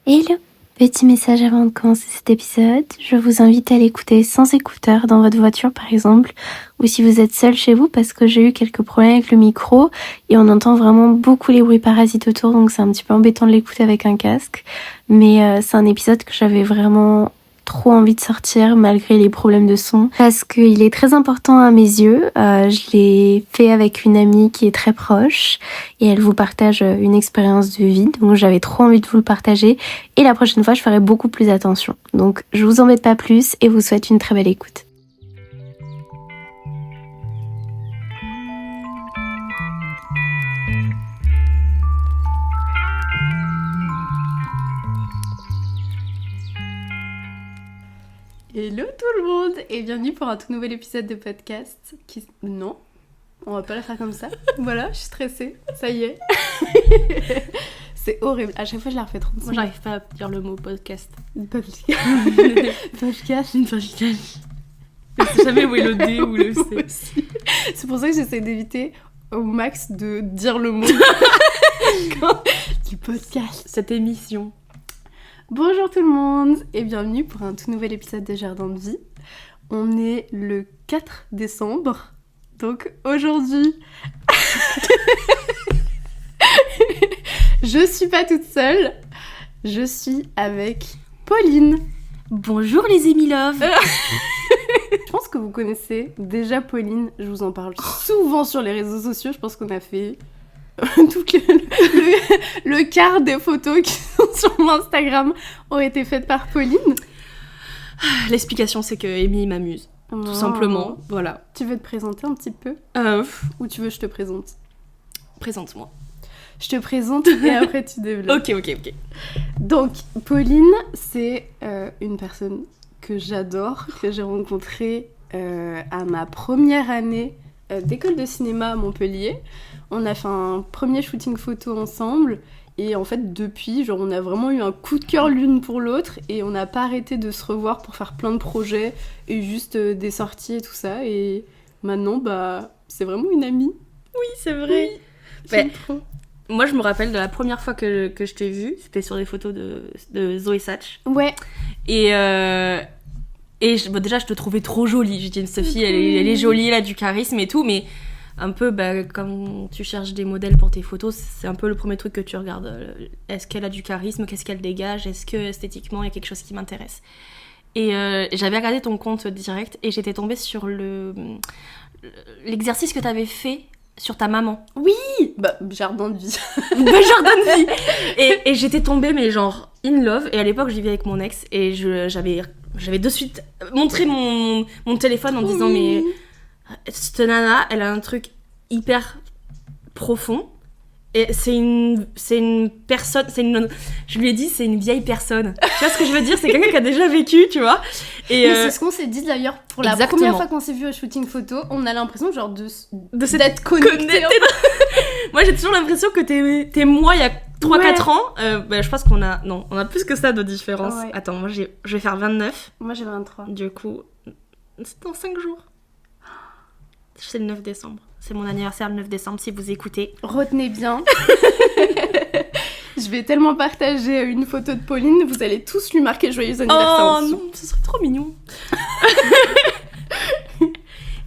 Hello! Petit message avant de commencer cet épisode, je vous invite à l'écouter sans écouteurs dans votre voiture par exemple, ou si vous êtes seul chez vous parce que j'ai eu quelques problèmes avec le micro et on entend vraiment beaucoup les bruits parasites autour, donc c'est un petit peu embêtant de l'écouter avec un casque, mais c'est un épisode que j'avais vraiment trop envie de sortir malgré les problèmes de son parce qu'il est très important à mes yeux. Je l'ai fait avec une amie qui est très proche et elle vous partage une expérience de vie, donc j'avais trop envie de vous le partager et la prochaine fois je ferai beaucoup plus attention. Donc je vous embête pas plus et vous souhaite une très belle écoute. Hello tout le monde et bienvenue pour un tout nouvel épisode de podcast qui... Non, on va pas la faire comme ça. Voilà, je suis stressée, ça y est. C'est horrible, à chaque fois je la refais trop. Moi j'arrive pas à dire le mot podcast. Podcast. Je sais jamais où est le D ou le C. C'est pour ça que j'essaie d'éviter au max de dire le mot du podcast. Cette émission. Bonjour tout le monde et bienvenue pour un tout nouvel épisode de Jardin de Vie. On est le 4 décembre, donc aujourd'hui, je suis pas toute seule, je suis avec Pauline. Bonjour les Amy Love. Je pense que vous connaissez déjà Pauline, je vous en parle souvent sur les réseaux sociaux, je pense qu'on a fait... le quart des photos qui sont sur mon Instagram ont été faites par Pauline. L'explication c'est que Amy m'amuse, tout simplement, voilà. Tu veux te présenter un petit peu ou tu veux que je te présente? Présente-moi. Je te présente et après tu développes. Ok. Donc Pauline, c'est une personne que j'adore, que j'ai rencontrée à ma première année d'école de cinéma à Montpellier. On a fait un premier shooting photo ensemble et en fait depuis, genre on a vraiment eu un coup de cœur l'une pour l'autre et on n'a pas arrêté de se revoir pour faire plein de projets et juste des sorties et tout ça et maintenant bah c'est vraiment une amie. Oui, c'est vrai. Oui, j'aime trop. Moi je me rappelle de la première fois que je t'ai vue, c'était sur des photos de Zoé Sach. Ouais. Bon, déjà je te trouvais trop jolie, j'ai dit cette fille elle est jolie, elle a du charisme et tout, mais un peu quand tu cherches des modèles pour tes photos, c'est un peu le premier truc que tu regardes. Est-ce qu'elle a du charisme, qu'est-ce qu'elle dégage, est-ce que esthétiquement il y a quelque chose qui m'intéresse. Et j'avais regardé ton compte direct et j'étais tombée sur l'exercice que t'avais fait sur ta maman. Oui, jardin de vie. Jardin de vie. Et j'étais tombée mais genre in love, et à l'époque je vivais avec mon ex et j'avais de suite montré mon téléphone en disant mais cette nana elle a un truc hyper profond et c'est une personne, je lui ai dit c'est une vieille personne, tu vois ce que je veux dire, c'est quelqu'un qui a déjà vécu, tu vois. Et c'est ce qu'on s'est dit d'ailleurs pour la première fois qu'on s'est vu au shooting photo, on a l'impression genre d'être connectés. Moi j'ai toujours l'impression que t'es moi il y a 3-4 ans. Je pense qu'on a plus que ça de différence. Ouais. Attends, moi je vais faire 29. Moi j'ai 23. Du coup, c'est dans 5 jours. C'est le 9 décembre. C'est mon anniversaire le 9 décembre si vous écoutez. Retenez bien. Je vais tellement partager une photo de Pauline, vous allez tous lui marquer joyeux anniversaire en dessous. Non, ce serait trop mignon.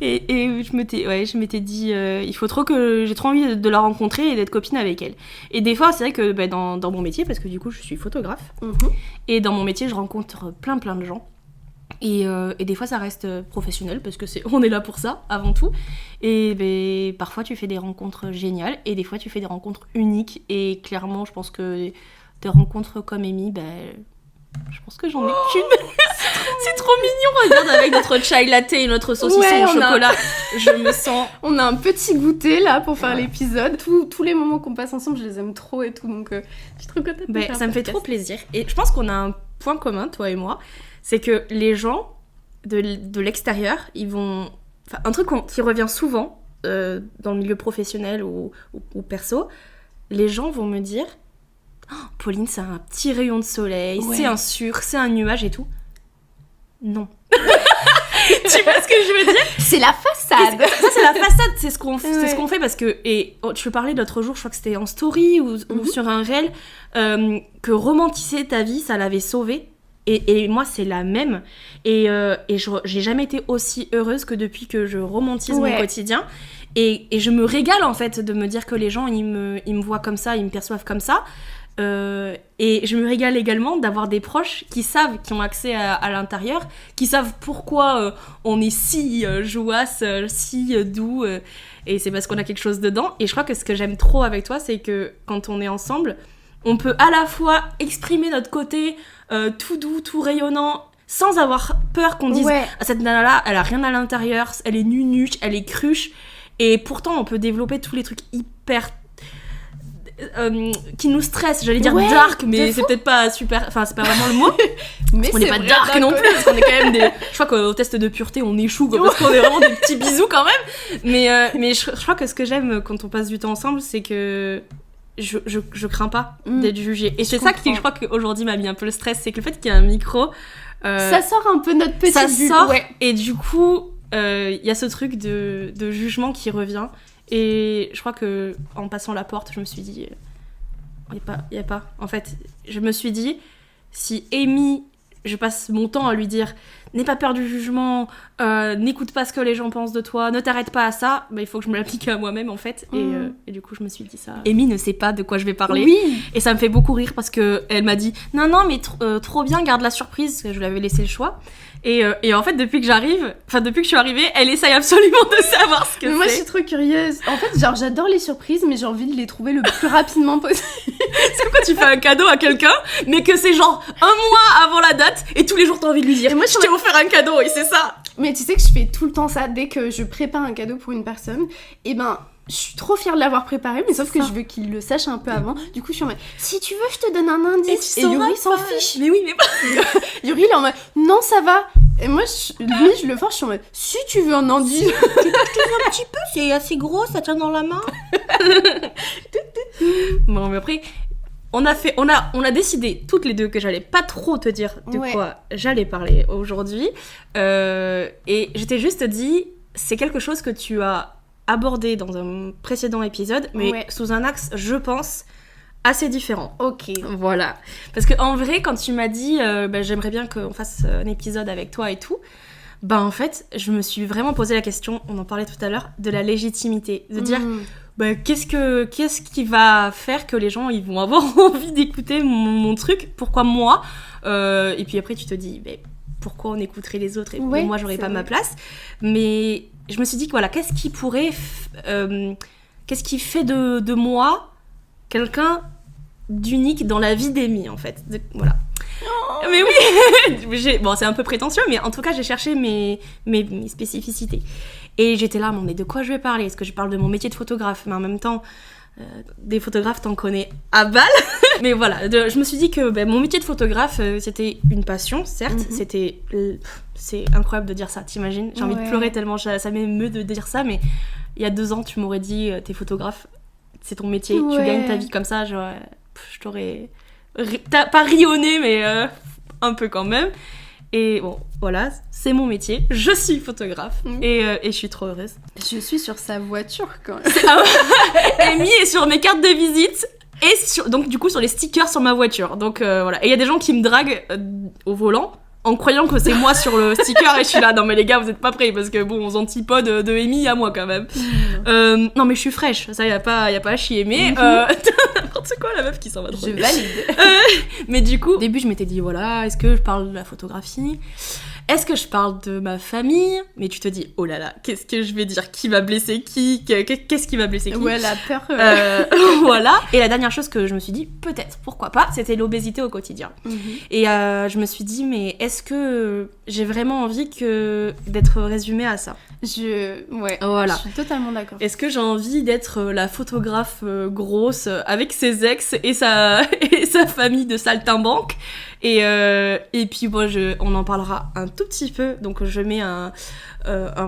Et je m'étais dit, il faut trop que... J'ai trop envie de la rencontrer et d'être copine avec elle. Et des fois, c'est vrai que dans mon métier, parce que du coup, je suis photographe, et dans mon métier, je rencontre plein de gens. Et des fois, ça reste professionnel, parce que on est là pour ça, avant tout. Et parfois, tu fais des rencontres géniales, et des fois, tu fais des rencontres uniques. Et clairement, je pense que des rencontres comme Amy, je pense que j'en ai qu'une. C'est trop mignon, regarde, avec notre chai latte et notre saucisson au chocolat. Je me sens... On a un petit goûter là pour faire l'épisode. Tous les moments qu'on passe ensemble, je les aime trop et tout, donc je suis trop contente. Ça me fait trop plaisir. Et je pense qu'on a un point commun, toi et moi, c'est que les gens de l'extérieur, ils vont... Enfin, un truc qui revient souvent dans le milieu professionnel ou perso, les gens vont me dire oh, Pauline, c'est un petit rayon de soleil, c'est un sucre, c'est un nuage et tout. Non. Tu vois ce que je veux dire? C'est la façade. Ça, c'est la façade, c'est ce qu'on fait parce que... Et tu parlais l'autre jour, je crois que c'était en story ou sur un réel, que romantiser ta vie, ça l'avait sauvée. Et moi, c'est la même. Et j'ai jamais été aussi heureuse que depuis que je romantise mon quotidien. Et je me régale, en fait, de me dire que les gens, ils me voient comme ça, ils me perçoivent comme ça. Et je me régale également d'avoir des proches qui savent, qui ont accès à l'intérieur, qui savent pourquoi on est si jouasse, si doux, et c'est parce qu'on a quelque chose dedans. Et je crois que ce que j'aime trop avec toi, c'est que quand on est ensemble, on peut à la fois exprimer notre côté tout doux, tout rayonnant, sans avoir peur qu'on dise cette nana-là, elle a rien à l'intérieur, elle est nunuche, elle est cruche, et pourtant on peut développer tous les trucs hyper... qui nous stressent, j'allais dire dark, mais c'est peut-être pas super, enfin c'est pas vraiment le mot, mais on n'est pas dark non plus, parce qu'on est quand même des, je crois qu'au test de pureté on échoue quoi, parce qu'on est vraiment des petits bisous quand même, mais je crois que ce que j'aime quand on passe du temps ensemble, c'est que je crains pas d'être jugée, et c'est ça qui, je crois qu'aujourd'hui m'a mis un peu le stress, c'est que le fait qu'il y a un micro, ça sort un peu notre petite bulle, et du coup il y a ce truc de jugement qui revient. Et je crois que en passant la porte, je me suis dit, il y a pas. En fait, je me suis dit, si Amy, je passe mon temps à lui dire, n'aie pas peur du jugement, n'écoute pas ce que les gens pensent de toi, ne t'arrête pas à ça, bah, il faut que je me l'applique à moi-même en fait. Et du coup, je me suis dit ça. Amy ne sait pas de quoi je vais parler. Oui. Et ça me fait beaucoup rire parce que elle m'a dit, non, mais trop bien, garde la surprise, parce que je lui avais laissé le choix. Et en fait, depuis que je suis arrivée, elle essaye absolument de savoir ce que c'est. Moi, je suis trop curieuse. En fait, genre, j'adore les surprises, mais j'ai envie de les trouver le plus rapidement possible. C'est comme quand tu fais un cadeau à quelqu'un, mais que c'est genre un mois avant la date, et tous les jours t'as envie de lui dire, et moi, je t'ai offert un cadeau, et c'est ça. Mais tu sais que je fais tout le temps ça, dès que je prépare un cadeau pour une personne, et ben... Je suis trop fière de l'avoir préparé, mais sauf que je veux qu'il le sache un peu avant. Du coup, je suis en mode, si tu veux, je te donne un indice. Et Yuri s'en fiche. Mais oui, mais pas. Yuri, il est en mode, non, ça va. Et moi, lui, je le force, je suis en mode, si tu veux un indice. Un petit peu, c'est assez gros, ça tient dans la main. Bon, mais après, on a décidé toutes les deux que j'allais pas trop te dire de quoi j'allais parler aujourd'hui. Et je t'ai juste dit, c'est quelque chose que tu as abordé dans un précédent épisode, mais sous un axe, je pense, assez différent. Ok. Voilà. Parce qu'en vrai, quand tu m'as dit j'aimerais bien qu'on fasse un épisode avec toi et tout, en fait, je me suis vraiment posé la question, on en parlait tout à l'heure, de la légitimité. De dire, qu'est-ce qui va faire que les gens ils vont avoir envie d'écouter mon truc? Pourquoi moi? Et puis après, tu te dis, pourquoi on écouterait les autres et moi, j'aurais pas ma place? Mais... je me suis dit que voilà, qu'est-ce qui fait de moi quelqu'un d'unique dans la vie d'Amy en fait, voilà. Oh. Mais oui, bon c'est un peu prétentieux, mais en tout cas j'ai cherché mes spécificités et j'étais là, mais de quoi je vais parler? Est-ce que je parle de mon métier de photographe? Mais en même temps, des photographes t'en connais à balle. Mais voilà, je me suis dit que mon métier de photographe c'était une passion, certes, c'est incroyable de dire ça, t'imagines? J'ai envie de pleurer tellement ça m'émeut de dire ça, mais il y a 2 ans tu m'aurais dit t'es photographe, c'est ton métier, tu gagnes ta vie comme ça, je t'aurais pas rionné, mais un peu quand même. Et bon, voilà, c'est mon métier, je suis photographe et je suis trop heureuse. Je suis sur sa voiture quand même. Amy est sur mes cartes de visite et donc du coup sur les stickers sur ma voiture. Donc voilà, et il y a des gens qui me draguent au volant en croyant que c'est moi sur le sticker et je suis là, non mais les gars vous êtes pas prêts parce que bon, aux antipodes de Amy à moi quand même. Non mais je suis fraîche, ça y a pas à chier, mais n'importe quoi la meuf qui s'en va trop. Je valide. Mais du coup, au début je m'étais dit voilà, est-ce que je parle de la photographie? Est-ce que je parle de ma famille? Mais tu te dis, oh là là, qu'est-ce que je vais dire? Qui va blesser qui? Qu'est-ce qui va blesser qui? Ouais, la peur. Voilà. Et la dernière chose que je me suis dit, peut-être, pourquoi pas, c'était l'obésité au quotidien. Et je me suis dit, mais est-ce que j'ai vraiment envie d'être résumée à ça? Voilà. Je suis totalement d'accord. Est-ce que j'ai envie d'être la photographe grosse avec ses ex et sa famille de saltimbanque? Et puis bon, on en parlera un tout petit peu, donc je mets un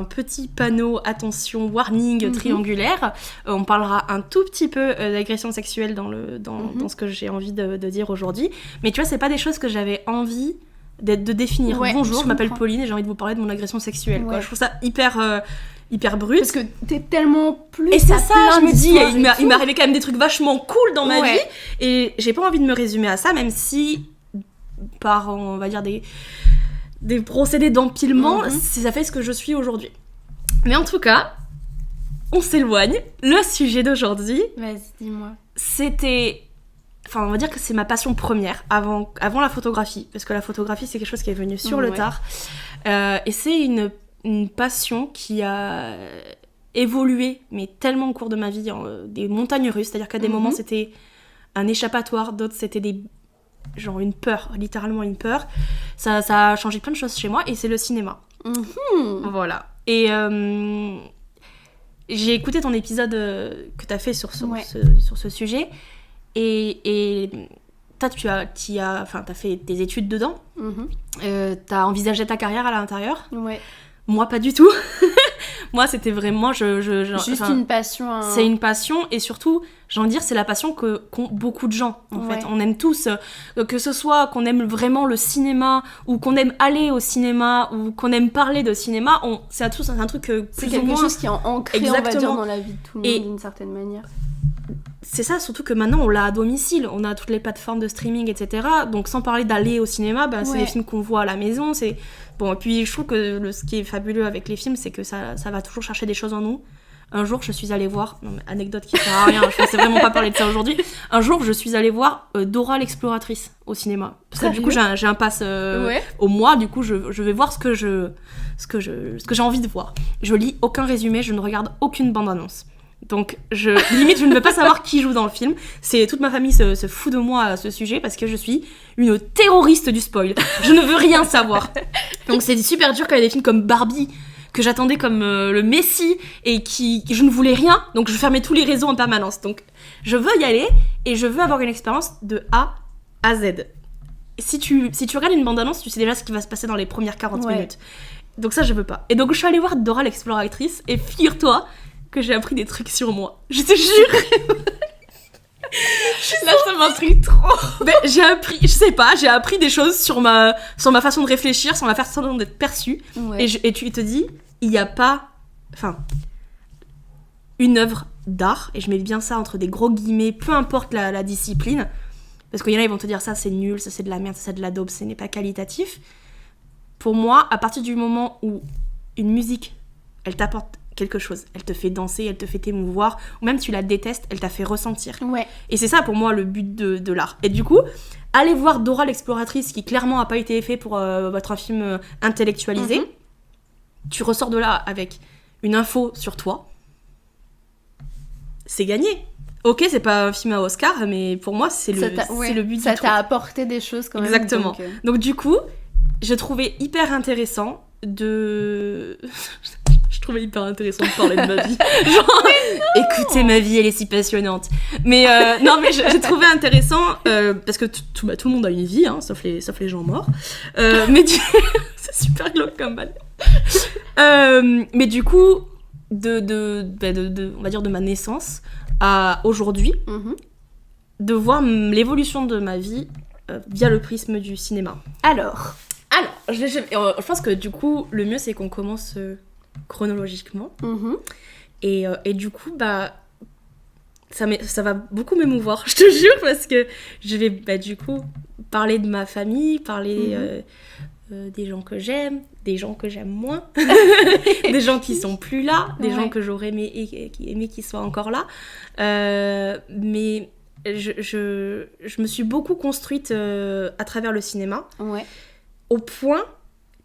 petit panneau attention warning triangulaire. On parlera un tout petit peu d'agression sexuelle dans ce que j'ai envie de dire aujourd'hui, mais tu vois, c'est pas des choses que j'avais envie de définir. Ouais, Bonjour, je m'appelle comprends. Pauline et j'ai envie de vous parler de mon agression sexuelle. Quoi. Ouais. Je trouve ça hyper brut. Parce que t'es tellement plus. Et c'est t'as ça, plein je me dis, d'histoires et il tout. m'est arrivé quand même des trucs vachement cool dans ma Ouais. vie. Et j'ai pas envie de me résumer à ça, même si, par, on va dire, des procédés d'empilement, ça fait ce que je suis aujourd'hui. Mais en tout cas, on s'éloigne. Le sujet d'aujourd'hui, Vas-y, dis-moi. c'était... Enfin, on va dire que c'est ma passion première, avant la photographie. Parce que la photographie, c'est quelque chose qui est venu sur le tard. Et c'est une passion qui a évolué, mais tellement au cours de ma vie, des montagnes russes. C'est-à-dire qu'à des moments, c'était un échappatoire, d'autres, c'était genre une peur, littéralement une peur. Ça a changé plein de choses chez moi, et c'est le cinéma. Voilà. Et j'ai écouté ton épisode que t'as fait sur ce sujet, et toi, t'as fait des études dedans. T'as envisagé ta carrière à l'intérieur. Ouais. Moi, pas du tout. Moi, c'était vraiment... Juste une passion. C'est une passion, et surtout, j'ai envie de dire, c'est la passion qu'ont beaucoup de gens, en fait. On aime tous, que ce soit qu'on aime vraiment le cinéma, ou qu'on aime aller au cinéma, ou qu'on aime parler de cinéma, c'est un truc que c'est plus quelque ou moins... chose qui est ancré, on va dire, Exactement. dans la vie de tout le monde, d'une certaine manière. C'est ça, surtout que maintenant, on l'a à domicile. On a toutes les plateformes de streaming, etc. Donc, sans parler d'aller au cinéma, c'est des films qu'on voit à la maison, Bon, et puis je trouve que ce qui est fabuleux avec les films, c'est que ça va toujours chercher des choses en nous. Un jour, je suis allée voir... Non, mais anecdote qui sert à rien, je pensais vraiment pas parler de ça aujourd'hui. Un jour, je suis allée voir Dora l'exploratrice au cinéma. Parce que du coup, j'ai un pass au mois, du coup, je vais voir ce que j'ai envie de voir. Je lis aucun résumé, je ne regarde aucune bande-annonce. Donc, limite, je ne veux pas savoir qui joue dans le film. Toute ma famille se fout de moi à ce sujet parce que je suis une terroriste du spoil. Je ne veux rien savoir. Donc, c'est super dur quand il y a des films comme Barbie que j'attendais comme le Messie et je ne voulais rien. Donc, je fermais tous les réseaux en permanence. Donc, je veux y aller et je veux avoir une expérience de A à Z. Si tu regardes une bande-annonce, tu sais déjà ce qui va se passer dans les premières 40 minutes. Donc, ça, je veux pas. Et donc, je suis allée voir Dora l'exploratrice et figure-toi que j'ai appris des trucs sur moi. Je te jure. Là, ça m'intrigue trop. Ben, j'ai appris des choses sur ma façon de réfléchir, sur ma façon d'être perçue. Ouais. Et tu te dis, il n'y a pas... Enfin, une œuvre d'art, et je mets bien ça entre des gros guillemets, peu importe la discipline, parce qu'il y en a, ils vont te dire ça, c'est nul, ça, c'est de la merde, ça, c'est de la daube, ce n'est pas qualitatif. Pour moi, à partir du moment où une musique, elle t'apporte quelque chose, elle te fait danser, elle te fait t'émouvoir, ou même tu la détestes, elle t'a fait ressentir. Ouais. Et c'est ça pour moi le but de l'art. Et du coup, allez voir Dora l'exploratrice, qui clairement n'a pas été fait pour être un film intellectualisé. Tu ressors de là avec une info sur toi. C'est gagné. Ok, c'est pas un film à Oscar, mais pour moi, c'est le but du truc. Ça t'a apporté des choses quand même. Exactement. Donc du coup, je trouvais hyper intéressant de... Je trouvais hyper intéressant de parler de ma vie. Genre, écoutez, ma vie, elle est si passionnante. Mais non, mais j'ai trouvé intéressant, parce que tout le monde a une vie, hein, sauf les gens morts. Mais c'est super glauque comme balle. Mais du coup, on va dire de ma naissance à aujourd'hui, de voir l'évolution de ma vie via le prisme du cinéma. Alors, je pense que du coup, le mieux, c'est qu'on commence... chronologiquement. Et du coup, ça va beaucoup m'émouvoir, je te jure, parce que je vais du coup parler de ma famille, parler des gens que j'aime, des gens que j'aime moins, des gens qui sont plus là, des gens que j'aurais aimé qui soient encore là. Mais je me suis beaucoup construite à travers le cinéma, au point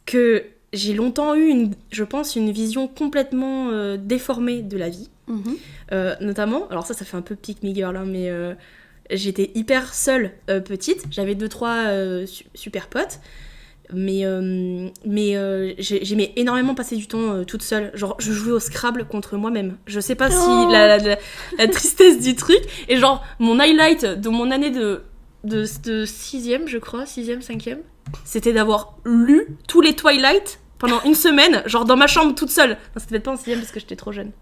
que j'ai longtemps eu, je pense, une vision complètement déformée de la vie. Notamment, alors ça fait un peu pick me girl, hein, mais j'étais hyper seule petite. J'avais 2-3 super potes, mais j'aimais énormément passer du temps toute seule. Genre, je jouais au Scrabble contre moi-même. Je sais pas si la tristesse du truc. Et genre, mon highlight de mon année de 6ème, je crois, 6ème, 5ème, c'était d'avoir lu tous les Twilight pendant une semaine, genre dans ma chambre toute seule. Non, c'était peut-être pas en 6ème parce que j'étais trop jeune.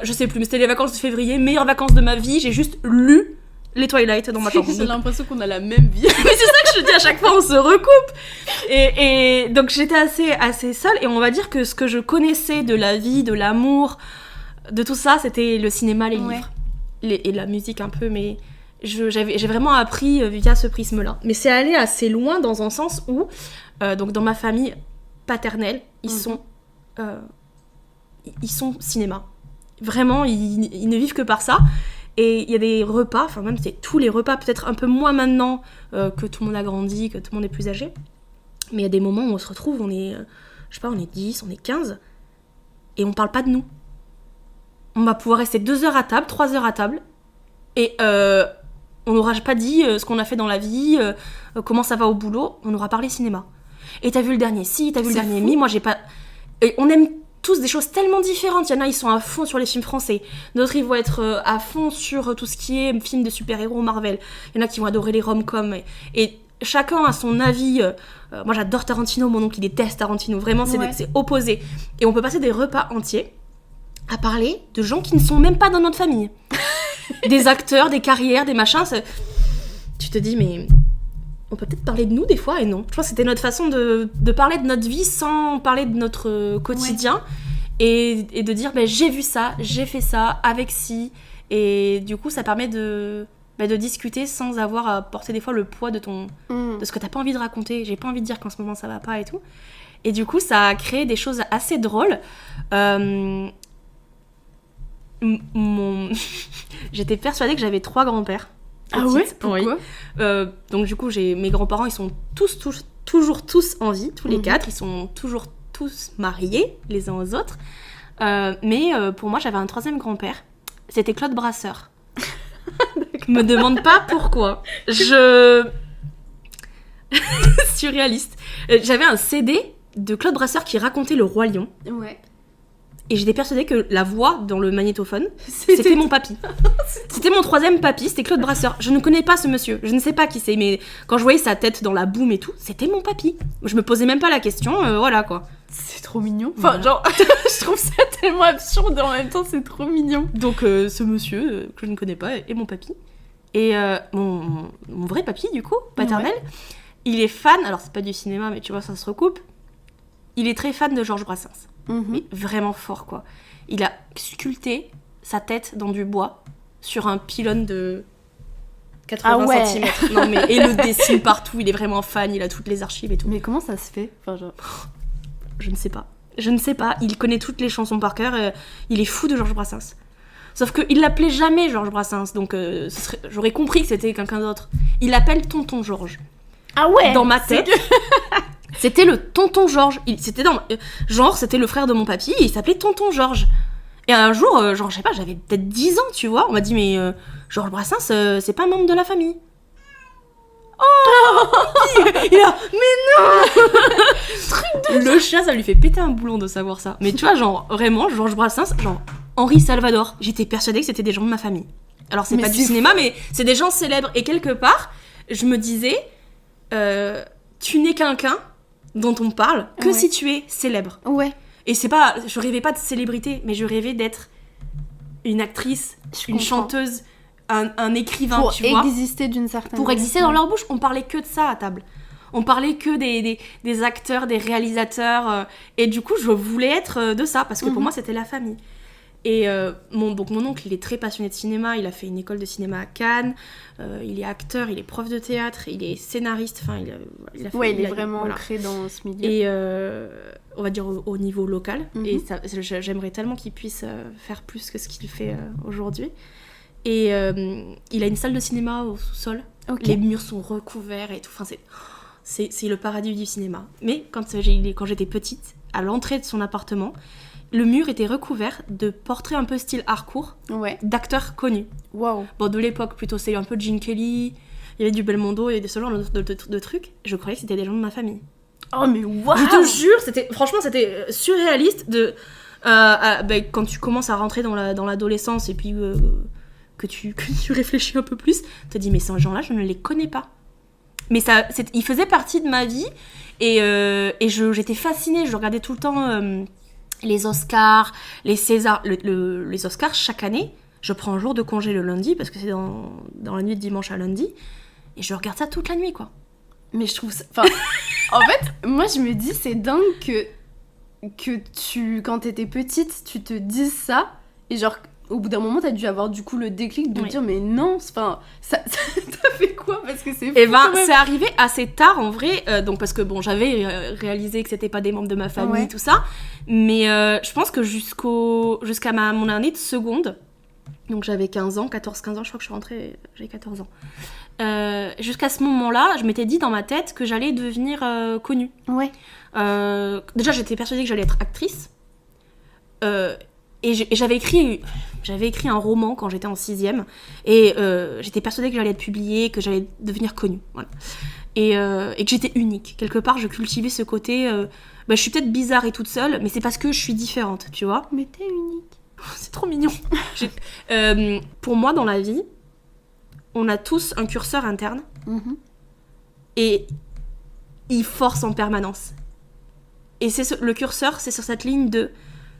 Je sais plus, mais c'était les vacances de février, meilleures vacances de ma vie, j'ai juste lu les Twilight dans ma chambre. J'ai l'impression qu'on a la même vie. Mais c'est ça que je te dis à chaque fois, on se recoupe. Et donc j'étais assez seule, et on va dire que ce que je connaissais de la vie, de l'amour, de tout ça, c'était le cinéma, les livres, et la musique un peu, mais j'ai vraiment appris via ce prisme-là. Mais c'est allé assez loin dans un sens où, donc dans ma famille paternelle, ils sont cinéma. Vraiment, ils ne vivent que par ça. Et il y a des repas, enfin même c'est tous les repas, peut-être un peu moins maintenant que tout le monde a grandi, que tout le monde est plus âgé. Mais il y a des moments où on se retrouve, on est, je sais pas, on est 10, on est 15, et on parle pas de nous. On va pouvoir rester 2 heures à table, 3 heures à table, et on n'aura pas dit ce qu'on a fait dans la vie, comment ça va au boulot, on aura parlé cinéma. Et t'as vu le dernier si, t'as vu le dernier mi, moi j'ai pas... Et on aime tous des choses tellement différentes. Il y en a, ils sont à fond sur les films français. D'autres, ils vont être à fond sur tout ce qui est films de super-héros Marvel. Il y en a qui vont adorer les rom-coms. Et chacun a son avis. Moi, j'adore Tarantino. Mon oncle, il déteste Tarantino. Vraiment, c'est opposé. Et on peut passer des repas entiers à parler de gens qui ne sont même pas dans notre famille. Des acteurs, des carrières, des machins. Tu te dis, mais... on peut peut-être parler de nous des fois, et non. Je pense que c'était notre façon de parler de notre vie sans parler de notre quotidien, et de dire j'ai vu ça, j'ai fait ça, avec ci, et du coup ça permet de discuter sans avoir à porter des fois le poids de ce que t'as pas envie de raconter. J'ai pas envie de dire qu'en ce moment ça va pas et tout. Et du coup ça a créé des choses assez drôles. J'étais persuadée que j'avais 3 grands-pères. Ah ouais? Pourquoi? Donc du coup, mes grands-parents, ils sont toujours tous en vie, tous les 4. Ils sont toujours tous mariés, les uns aux autres. Mais pour moi, j'avais un 3e grand-père. C'était Claude Brasseur. Me demande pas pourquoi. Surréaliste. J'avais un CD de Claude Brasseur qui racontait le Roi Lion. Ouais. Et j'étais persuadée que la voix dans le magnétophone, c'était mon papy. C'était mon 3e papy, c'était Claude Brasseur. Je ne connais pas ce monsieur, je ne sais pas qui c'est, mais quand je voyais sa tête dans la boum et tout, c'était mon papy. Je me posais même pas la question, voilà quoi. C'est trop mignon. Enfin, genre, je trouve ça tellement absurde et en même temps, c'est trop mignon. Donc, ce monsieur que je ne connais pas est mon papy. Et mon vrai papy, du coup, paternel, il est fan, alors c'est pas du cinéma, mais tu vois, ça se recoupe. Il est très fan de Georges Brassens. Mais vraiment fort, quoi. Il a sculpté sa tête dans du bois sur un pylône de 80 cm. Non, mais, et le dessine partout, il est vraiment fan, il a toutes les archives et tout. Mais comment ça se fait? Enfin, genre... Je ne sais pas. Il connaît toutes les chansons par cœur. Il est fou de Georges Brassens. Sauf qu'il l'appelait jamais Georges Brassens, donc j'aurais compris que c'était quelqu'un d'autre. Il l'appelle Tonton Georges. Ah ouais? Dans ma tête... C'était le tonton Georges. C'était le frère de mon papy, et il s'appelait tonton Georges. Et un jour, je sais pas, j'avais peut-être 10 ans, tu vois, on m'a dit, mais Georges Brassens, c'est pas un membre de la famille. Oh il a, mais non. Le chien, ça lui fait péter un boulon de savoir ça. Mais tu vois, genre, vraiment, Georges Brassens, genre, Henri Salvador, j'étais persuadée que c'était des gens de ma famille. Alors, c'est pas du cinéma, mais c'est des gens célèbres. Et quelque part, je me disais, tu n'es quelqu'un dont on parle que si tu es célèbre. Ouais. Et c'est pas... Je rêvais pas de célébrité, mais je rêvais d'être une actrice, une chanteuse, un écrivain, tu vois. Pour exister d'une certaine manière. Pour exister dans leur bouche. On parlait que de ça à table. On parlait que des acteurs, des réalisateurs. Et du coup, je voulais être de ça, parce que pour moi, c'était la famille. Et mon oncle, il est très passionné de cinéma. Il a fait une école de cinéma à Cannes. Il est acteur, il est prof de théâtre, il est scénariste. Enfin, il est vraiment ancré dans ce milieu. Et on va dire au niveau local. Et ça, j'aimerais tellement qu'il puisse faire plus que ce qu'il fait aujourd'hui. Et il a une salle de cinéma au sous-sol. Okay. Les murs sont recouverts et tout. Enfin, c'est le paradis du cinéma. Mais quand j'étais petite, à l'entrée de son appartement, le mur était recouvert de portraits un peu style hardcore d'acteurs connus. Wow. Bon, de l'époque plutôt, c'est un peu Gene Kelly, il y avait du Belmondo, il y avait ce genre de trucs. Je croyais que c'était des gens de ma famille. Oh mais waouh! Je te jure, franchement, c'était surréaliste de... quand tu commences à rentrer dans l'adolescence et puis que tu réfléchis un peu plus, tu te dis mais ces gens-là, je ne les connais pas. Mais ils faisaient partie de ma vie et j'étais fascinée, je regardais tout le temps... les Oscars, les Césars, les Oscars, chaque année, je prends un jour de congé le lundi, parce que c'est dans la nuit de dimanche à lundi, et je regarde ça toute la nuit, quoi. Mais je trouve ça... En fait, moi, je me dis, c'est dingue que quand t'étais petite, tu te dises ça, et genre, au bout d'un moment, t'as dû avoir du coup le déclic de dire, mais non, enfin, ça t'as fait quoi? Parce que c'est fou. Et ben, c'est arrivé assez tard, en vrai, donc parce que, bon, j'avais réalisé que c'était pas des membres de ma famille, tout ça, mais je pense que jusqu'à mon année de seconde, donc j'avais 14-15 ans, je crois que je suis rentrée, j'avais 14 ans. Jusqu'à ce moment-là, je m'étais dit dans ma tête que j'allais devenir connue. Ouais. Déjà, j'étais persuadée que j'allais être actrice. Et j'avais écrit un roman quand j'étais en 6e. Et j'étais persuadée que j'allais être publiée, que j'allais devenir connue. Voilà. Et que j'étais unique. Quelque part, je cultivais ce côté... je suis peut-être bizarre et toute seule, mais c'est parce que je suis différente, tu vois. Mais t'es unique. C'est trop mignon. Pour moi, dans la vie, on a tous un curseur interne. Et il force en permanence. Et le curseur, c'est sur cette ligne de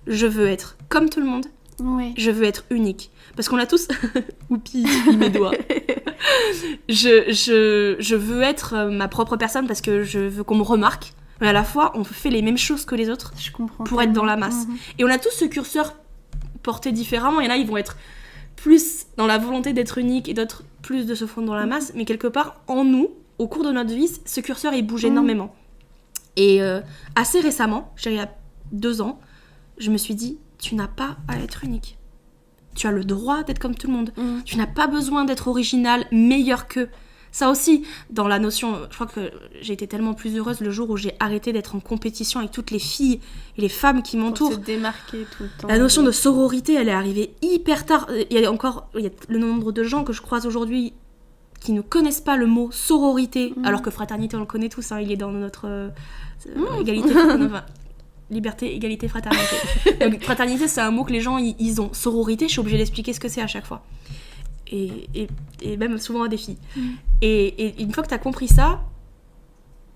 je veux être comme tout le monde, je veux être unique. Parce qu'on a tous... Oupi, mes doigts. Je veux être ma propre personne parce que je veux qu'on me remarque, mais à la fois, on fait les mêmes choses que les autres pour être dans la masse. Et on a tous ce curseur porté différemment. Il y en a, ils vont être plus dans la volonté d'être unique et d'autres plus de se fondre dans la masse, mais quelque part, en nous, au cours de notre vie, ce curseur, il bouge énormément. Et assez récemment, il y a 2 ans, je me suis dit, tu n'as pas à être unique. Tu as le droit d'être comme tout le monde. Tu n'as pas besoin d'être original, meilleur qu'eux. Ça aussi, dans la notion, je crois que j'ai été tellement plus heureuse le jour où j'ai arrêté d'être en compétition avec toutes les filles et les femmes qui m'entourent. Pour se démarquer tout le temps. La notion de sororité, elle est arrivée hyper tard. Il y a le nombre de gens que je croise aujourd'hui qui ne connaissent pas le mot sororité, alors que fraternité, on le connaît tous, hein, il est dans notre égalité, liberté, égalité, fraternité. Donc, fraternité, c'est un mot que les gens, ils ont. Sororité, je suis obligée d'expliquer ce que c'est à chaque fois. Et même souvent à des filles. Et une fois que tu as compris ça,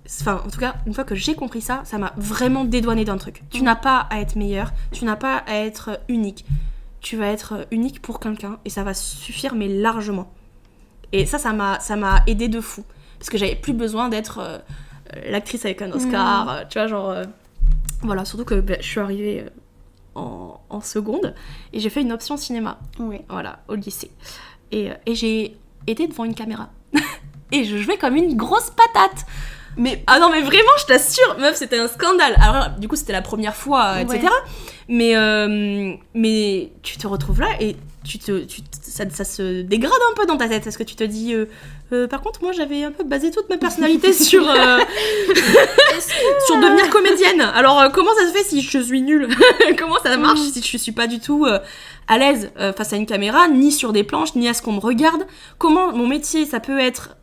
enfin, en tout cas, une fois que j'ai compris ça, ça m'a vraiment dédouané d'un truc. Tu n'as pas à être meilleur, tu n'as pas à être unique. Tu vas être unique pour quelqu'un, et ça va suffire, mais largement. Et ça m'a aidé de fou. Parce que j'avais plus besoin d'être l'actrice avec un Oscar, tu vois, genre... voilà, surtout que je suis arrivée en seconde, et j'ai fait une option cinéma, voilà, au lycée. Et j'ai été devant une caméra. Et je jouais comme une grosse patate. Mais, ah non, mais vraiment, je t'assure, meuf, c'était un scandale. Alors, du coup, c'était la première fois, etc. Mais tu te retrouves là et ça se dégrade un peu dans ta tête. Parce que tu te dis... par contre, moi, j'avais un peu basé toute ma personnalité sur devenir comédienne. Alors, comment ça se fait si je suis nulle? Comment ça marche si je suis pas du tout à l'aise face à une caméra, ni sur des planches, ni à ce qu'on me regarde? Comment mon métier, ça peut être...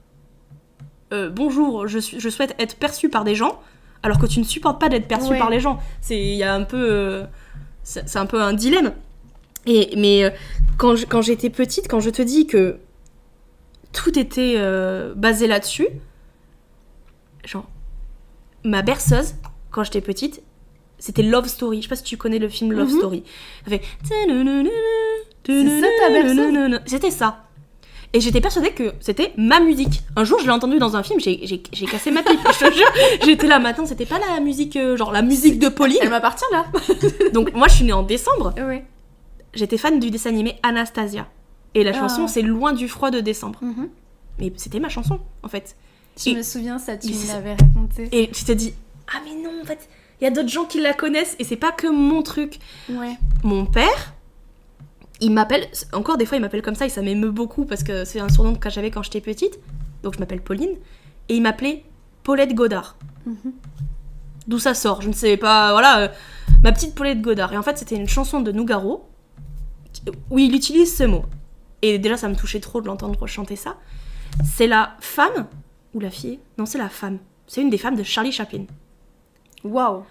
bonjour, je souhaite être perçue par des gens, alors que tu ne supportes pas d'être perçue par les gens. Il y a un peu... c'est un peu un dilemme. Mais quand j'étais petite, quand je te dis que tout était basé là-dessus, genre, ma berceuse, quand j'étais petite, c'était Love Story. Je sais pas si tu connais le film Love Story. Ça fait... C'est ça ta berceuse? C'était ça. Et j'étais persuadée que c'était ma musique. Un jour, je l'ai entendue dans un film, j'ai cassé ma pipe, je te jure. J'étais là, maintenant, c'était pas la musique, genre la musique de Pauline. Elle m'appartient là. Donc moi, je suis née en décembre. Oui. J'étais fan du dessin animé Anastasia. Et la chanson, c'est Loin du froid de décembre. Mais c'était ma chanson, en fait. Je me souviens, ça, tu me l'avais raconté. Et tu te dis, ah mais non, en fait, il y a d'autres gens qui la connaissent et c'est pas que mon truc. Ouais. Mon père... il m'appelle, encore des fois il m'appelle comme ça et ça m'émeut beaucoup parce que c'est un surnom que j'avais quand j'étais petite, donc je m'appelle Pauline, et il m'appelait Paulette Godard. D'où ça sort, je ne sais pas, voilà, ma petite Paulette Godard. Et en fait c'était une chanson de Nougaro où il utilise ce mot. Et déjà ça me touchait trop de l'entendre chanter ça. C'est la femme, ou la fille, non c'est la femme, c'est une des femmes de Charlie Chaplin. Waouh.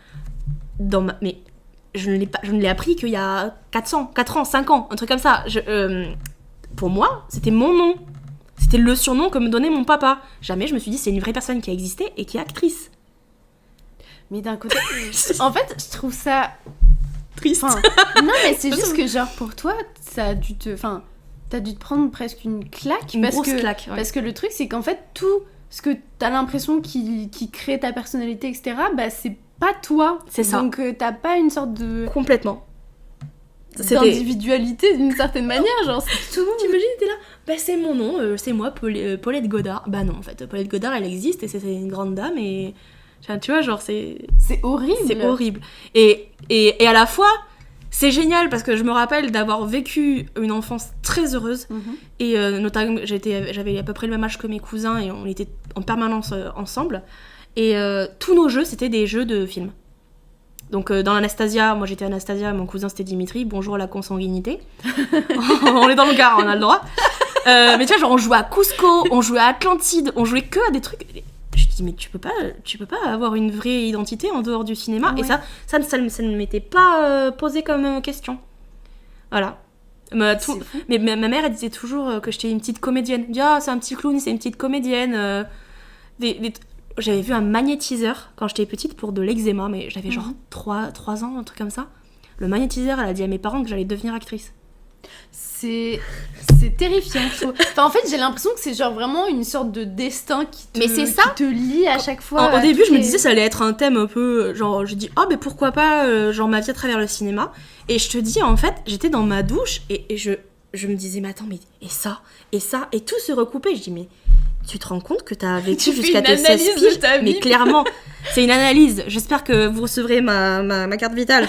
Mais... je ne l'ai appris qu'il y a 4 ans, 5 ans, un truc comme ça. Pour moi, c'était mon nom. C'était le surnom que me donnait mon papa. Jamais je me suis dit c'est une vraie personne qui a existé et qui est actrice. Mais d'un côté, en fait, je trouve ça triste. Enfin, non, mais c'est juste que genre pour toi, ça a dû te... Enfin, t'as dû te prendre presque une claque. Grosse claque, ouais. Parce que le truc, c'est qu'en fait, tout ce que t'as l'impression qui crée ta personnalité, etc., bah c'est pas toi. C'est ça. Donc t'as pas une sorte de... Complètement. d'individualité d'une certaine manière, genre c'est tout. T'imagines, t'es là, bah c'est mon nom, c'est moi, Paulette Godard. Bah non, en fait, Paulette Godard, elle existe et c'est une grande dame et... Enfin, tu vois, genre, c'est horrible. C'est horrible. Et à la fois, c'est génial parce que je me rappelle d'avoir vécu une enfance très heureuse. Et notamment, j'avais à peu près le même âge que mes cousins et on était en permanence ensemble. Et tous nos jeux, c'était des jeux de films. Donc dans Anastasia, moi j'étais Anastasia, mon cousin c'était Dimitri. Bonjour la consanguinité. On est dans le Gard, on a le droit. Mais tu vois, genre on jouait à Cusco, on jouait à Atlantide, on jouait que à des trucs... Je dis mais tu peux pas avoir une vraie identité en dehors du cinéma. Ouais. Et ça ne m'était pas posé comme question. Voilà. Mais ma mère elle disait toujours que j'étais une petite comédienne. Elle dit c'est un petit clown, c'est une petite comédienne. J'avais vu un magnétiseur quand j'étais petite pour de l'eczéma, mais j'avais genre 3 ans, un truc comme ça. Le magnétiseur, elle a dit à mes parents que j'allais devenir actrice. C'est terrifiant. Enfin, en fait, j'ai l'impression que c'est genre vraiment une sorte de destin qui te lie à chaque fois. Au début, je me disais ça allait être un thème un peu... Genre, je dis, mais pourquoi pas, genre ma vie à travers le cinéma. Et je te dis, en fait, j'étais dans ma douche et je me disais, mais attends, mais et ça, et tout se recoupait. Je dis, mais... Tu te rends compte que t'as vécu jusqu'à tes 16 piges, mais clairement, c'est une analyse. J'espère que vous recevrez ma carte vitale.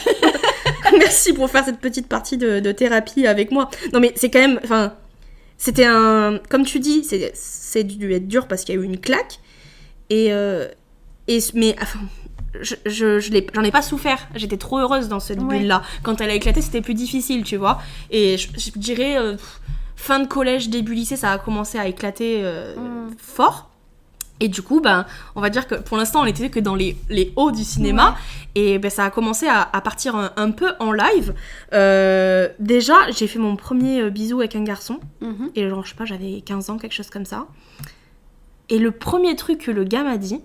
Merci pour faire cette petite partie de thérapie avec moi. Non mais c'est quand même, enfin, c'était un, comme tu dis, c'est dû être dur parce qu'il y a eu une claque. Mais enfin, j'en ai pas souffert. J'étais trop heureuse dans cette bulle-là. Quand elle a éclaté, c'était plus difficile, tu vois. Et je dirais. Fin de collège, début lycée, ça a commencé à éclater fort. Et du coup, on va dire que pour l'instant, on était que dans les hauts du cinéma. Ouais. Et ça a commencé à partir un peu en live. Déjà, j'ai fait mon premier bisou avec un garçon. Et genre, je sais pas, j'avais 15 ans, quelque chose comme ça. Et le premier truc que le gars m'a dit,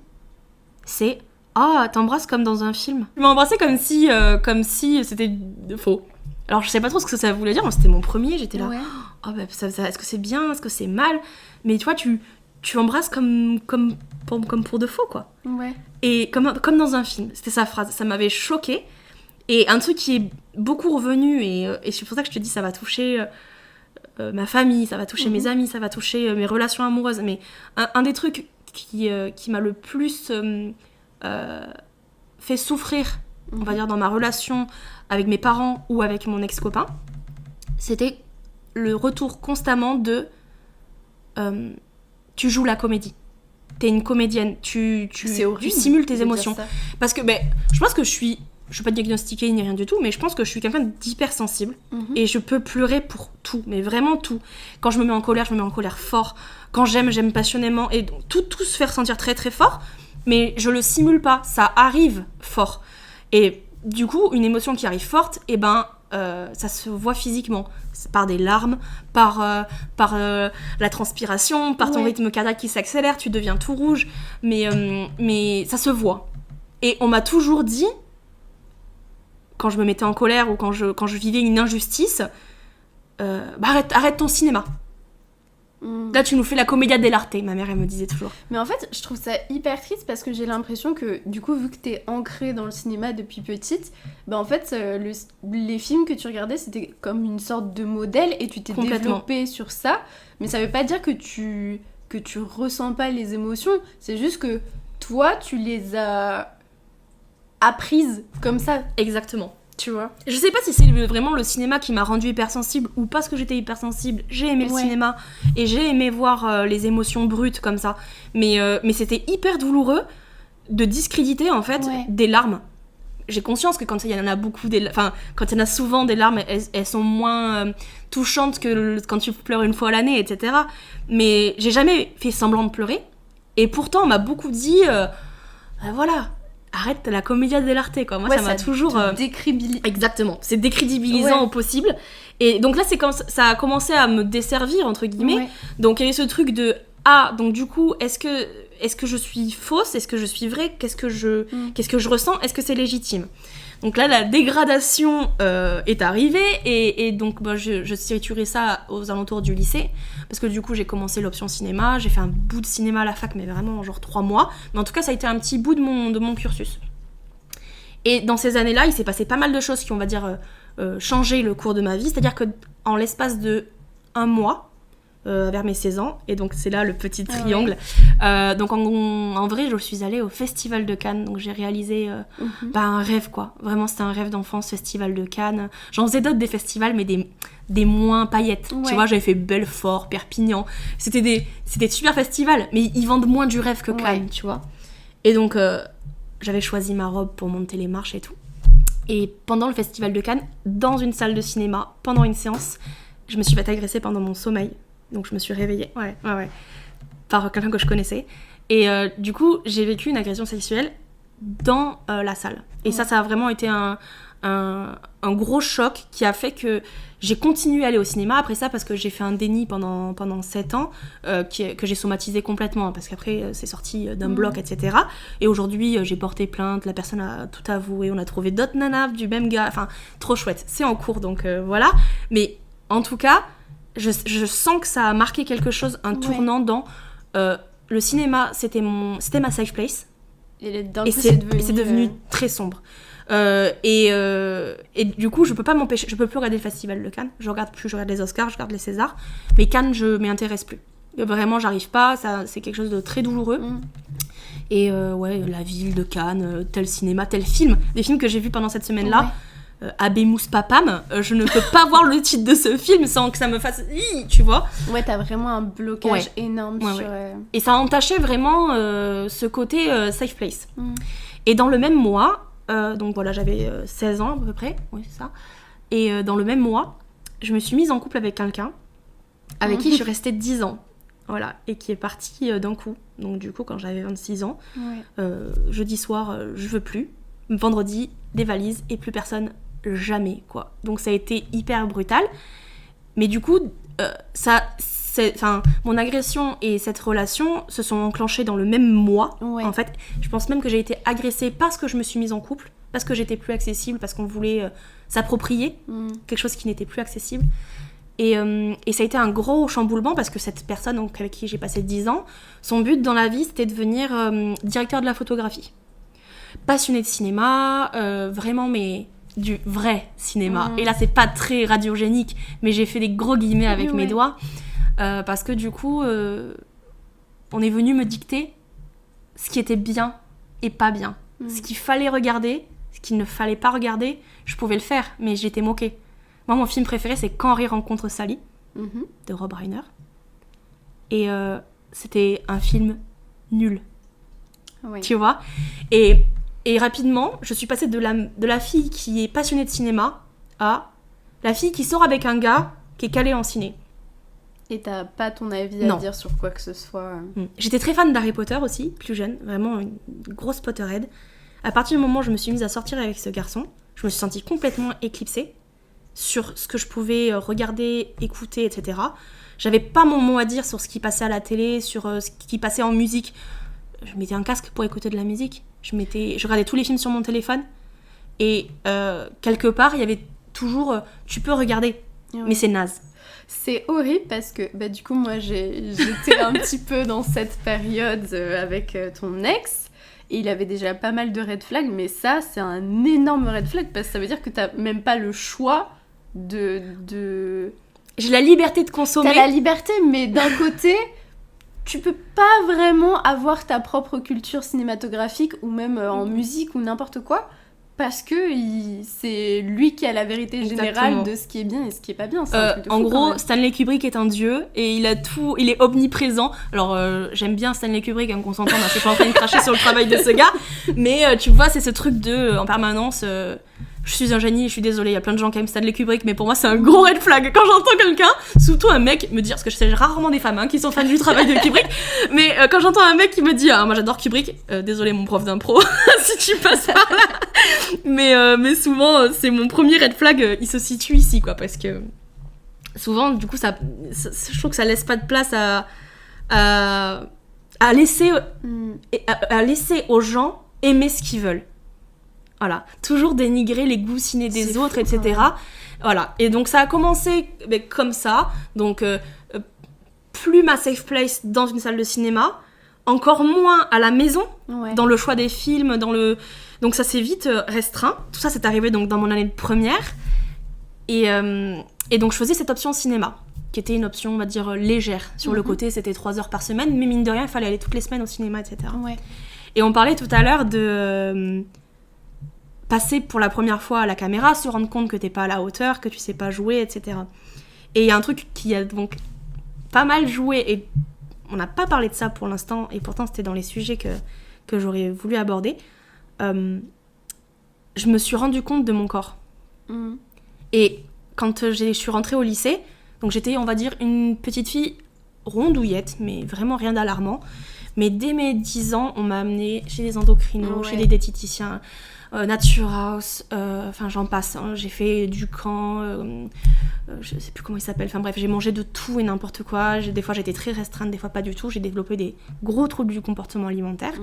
c'est « Ah, t'embrasses comme dans un film ». Il m'a embrassé comme si c'était faux. Alors je sais pas trop ce que ça voulait dire, moi c'était mon premier, j'étais là, est-ce que c'est bien, est-ce que c'est mal, mais tu vois, tu embrasses comme pour de faux, quoi. Ouais. Et comme dans un film, c'était sa phrase, ça m'avait choquée. Et un truc qui est beaucoup revenu, et c'est pour ça que je te dis, ça va toucher ma famille, ça va toucher mes amis, ça va toucher mes relations amoureuses, mais un des trucs qui m'a le plus fait souffrir, on va dire, dans ma relation avec mes parents ou avec mon ex-copain, c'était le retour constamment de tu joues la comédie. T'es une comédienne, tu simules tes émotions. Parce que je pense que je suis pas diagnostiquée ni rien du tout, mais je pense que je suis quelqu'un d'hypersensible et je peux pleurer pour tout, mais vraiment tout. Quand je me mets en colère, je me mets en colère fort. Quand j'aime passionnément, et tout se fait ressentir très très fort, mais je le simule pas, ça arrive fort. Et du coup, une émotion qui arrive forte, ça se voit physiquement, par des larmes, par la transpiration, par ton rythme cardiaque qui s'accélère, tu deviens tout rouge, mais ça se voit. Et on m'a toujours dit, quand je me mettais en colère ou quand je vivais une injustice, arrête ton cinéma. Là, tu nous fais la commedia dell'arte, ma mère, elle me disait toujours. Mais en fait, je trouve ça hyper triste parce que j'ai l'impression que, du coup, vu que t'es ancrée dans le cinéma depuis petite, en fait, les films que tu regardais, c'était comme une sorte de modèle et tu t'es développée sur ça. Mais ça veut pas dire que tu ressens pas les émotions. C'est juste que toi, tu les as apprises comme ça. Exactement. Tu vois. Je sais pas si c'est vraiment le cinéma qui m'a rendue hypersensible ou parce que j'étais hypersensible, j'ai aimé le cinéma et j'ai aimé voir les émotions brutes comme ça. Mais c'était hyper douloureux de discréditer en fait des larmes. J'ai conscience que quand il y en a beaucoup, quand il y en a souvent des larmes, elles sont moins touchantes que quand tu pleures une fois à l'année, etc. Mais j'ai jamais fait semblant de pleurer. Et pourtant, on m'a beaucoup dit, voilà, arrête la commedia dell'arte, quoi. Moi, ça m'a toujours... Exactement, c'est décrédibilisant au possible. Et donc là, c'est quand ça a commencé à me desservir, entre guillemets. Ouais. Donc il y avait ce truc de donc du coup, est-ce que je suis fausse? Est-ce que je suis vraie? Qu'est-ce que je ressens? Est-ce que c'est légitime? Donc là, la dégradation est arrivée et donc je situerai ça aux alentours du lycée parce que du coup, j'ai commencé l'option cinéma, j'ai fait un bout de cinéma à la fac, mais vraiment genre 3 mois. Mais en tout cas, ça a été un petit bout de mon cursus. Et dans ces années-là, il s'est passé pas mal de choses qui, on va dire, changé le cours de ma vie. C'est-à-dire qu'en l'espace de 1 mois, vers mes 16 ans, et donc c'est là le petit triangle. Donc en vrai, je suis allée au Festival de Cannes, donc j'ai réalisé un rêve, quoi. Vraiment, c'était un rêve d'enfance, Festival de Cannes. J'en faisais d'autres des festivals, mais des moins paillettes. Tu vois, j'avais fait Belfort, Perpignan. C'était des super festivals, mais ils vendent moins du rêve que Cannes, tu vois. Et donc, j'avais choisi ma robe pour monter les marches et tout. Et pendant le Festival de Cannes, dans une salle de cinéma, pendant une séance, je me suis fait agresser pendant mon sommeil. Donc je me suis réveillée, par quelqu'un que je connaissais. Et du coup, j'ai vécu une agression sexuelle dans la salle. Et ça a vraiment été un gros choc qui a fait que j'ai continué à aller au cinéma après ça parce que j'ai fait un déni pendant 7 ans que j'ai somatisé complètement parce qu'après c'est sorti d'un bloc, etc. Et aujourd'hui, j'ai porté plainte, la personne a tout avoué, on a trouvé d'autres nanas du même gars, enfin, trop chouette. C'est en cours, donc voilà. Mais en tout cas, je sens que ça a marqué quelque chose, un tournant dans le cinéma, c'était ma safe place. Et c'est devenu très sombre. Et du coup, je peux pas m'empêcher, je peux plus regarder le Festival de Cannes. Je regarde les Oscars, je regarde les Césars, mais Cannes, je m'y intéresse plus. Vraiment, j'arrive pas. Ça, c'est quelque chose de très douloureux. Et la ville de Cannes, tel cinéma, tel film, des films que j'ai vus pendant cette semaine-là. Abemous Papam, je ne peux pas voir le titre de ce film sans que ça me fasse... Tu vois. Ouais, t'as vraiment un blocage énorme sur... Et ça entachait vraiment ce côté safe place. Et dans le même mois, donc voilà, j'avais 16 ans à peu près, oui c'est ça, et dans le même mois, je me suis mise en couple avec quelqu'un avec qui je suis restée 10 ans. Voilà, et qui est parti d'un coup. Donc du coup, quand j'avais 26 ans, jeudi soir, je veux plus. Vendredi, des valises et plus personne, jamais, quoi. Donc ça a été hyper brutal. Mais du coup, mon agression et cette relation se sont enclenchées dans le même mois. En fait, je pense même que j'ai été agressée parce que je me suis mise en couple, parce que j'étais plus accessible, parce qu'on voulait s'approprier quelque chose qui n'était plus accessible. Et ça a été un gros chamboulement parce que cette personne donc, avec qui j'ai passé 10 ans, son but dans la vie, c'était de devenir directeur de la photographie. Passionné de cinéma, vraiment, mais du vrai cinéma. Et là, c'est pas très radiogénique, mais j'ai fait des gros guillemets avec mes doigts, parce que du coup, on est venu me dicter ce qui était bien et pas bien. Ce qu'il fallait regarder, ce qu'il ne fallait pas regarder, je pouvais le faire, mais j'étais moquée. Moi, mon film préféré, c'est Quand Harry rencontre Sally, de Rob Reiner. Et c'était un film nul. Tu vois ? Et rapidement, je suis passée de la fille qui est passionnée de cinéma à la fille qui sort avec un gars qui est calé en ciné. Et t'as pas ton avis à dire sur quoi que ce soit. J'étais très fan d'Harry Potter aussi, plus jeune, vraiment une grosse Potterhead. À partir du moment où je me suis mise à sortir avec ce garçon, je me suis sentie complètement éclippsée sur ce que je pouvais regarder, écouter, etc. J'avais pas mon mot à dire sur ce qui passait à la télé, sur ce qui passait en musique. Je mettais un casque pour écouter de la musique. Je regardais tous les films sur mon téléphone. Et quelque part, il y avait toujours... tu peux regarder, mais c'est naze. C'est horrible parce que du coup, moi, j'étais un petit peu dans cette période avec ton ex. Et il avait déjà pas mal de red flags. Mais ça, c'est un énorme red flag parce que ça veut dire que t'as même pas le choix de... J'ai la liberté de consommer. T'as la liberté, mais d'un côté... tu peux pas vraiment avoir ta propre culture cinématographique ou même en musique ou n'importe quoi parce que c'est lui qui a la vérité générale de ce qui est bien et ce qui est pas bien. En gros, Stanley Kubrick est un dieu et il est omniprésent. Alors j'aime bien Stanley Kubrick, qu'on s'entende, je suis pas en train de cracher sur le travail de ce gars, mais tu vois, c'est ce truc de en permanence. Je suis un génie, je suis désolée, il y a plein de gens qui aiment Stanley Kubrick, mais pour moi c'est un gros red flag quand j'entends quelqu'un, surtout un mec me dire, parce que je sais rarement des femmes qui sont fans du travail de Kubrick, mais quand j'entends un mec qui me dit moi j'adore Kubrick, désolé mon prof d'impro si tu passes par là, mais souvent c'est mon premier red flag, il se situe ici quoi, parce que souvent du coup ça je trouve que ça laisse pas de place à laisser aux gens aimer ce qu'ils veulent. Voilà, toujours dénigrer les goûts ciné des autres, etc. Ouais. Voilà, et donc ça a commencé comme ça, donc plus ma safe place dans une salle de cinéma, encore moins à la maison, dans le choix des films, donc ça s'est vite restreint. Tout ça, c'est arrivé donc dans mon année de première, et donc je faisais cette option cinéma, qui était une option, on va dire, légère. Sur le côté, c'était 3 heures par semaine, mais mine de rien, il fallait aller toutes les semaines au cinéma, etc. Ouais. Et on parlait tout à l'heure de... passer pour la première fois à la caméra, se rendre compte que t'es pas à la hauteur, que tu sais pas jouer, etc. Et il y a un truc qui a donc pas mal joué, et on n'a pas parlé de ça pour l'instant, et pourtant c'était dans les sujets que j'aurais voulu aborder. Je me suis rendu compte de mon corps. Et quand je suis rentrée au lycée, donc j'étais, on va dire, une petite fille rondouillette, mais vraiment rien d'alarmant. Mais dès mes 10 ans, on m'a amenée chez les endocrinos, chez les diététiciens, Nature House, enfin j'en passe, hein. J'ai fait du camp, je sais plus comment il s'appelle, enfin bref, j'ai mangé de tout et n'importe quoi. Des fois j'étais très restreinte, des fois pas du tout. J'ai développé des gros troubles du comportement alimentaire.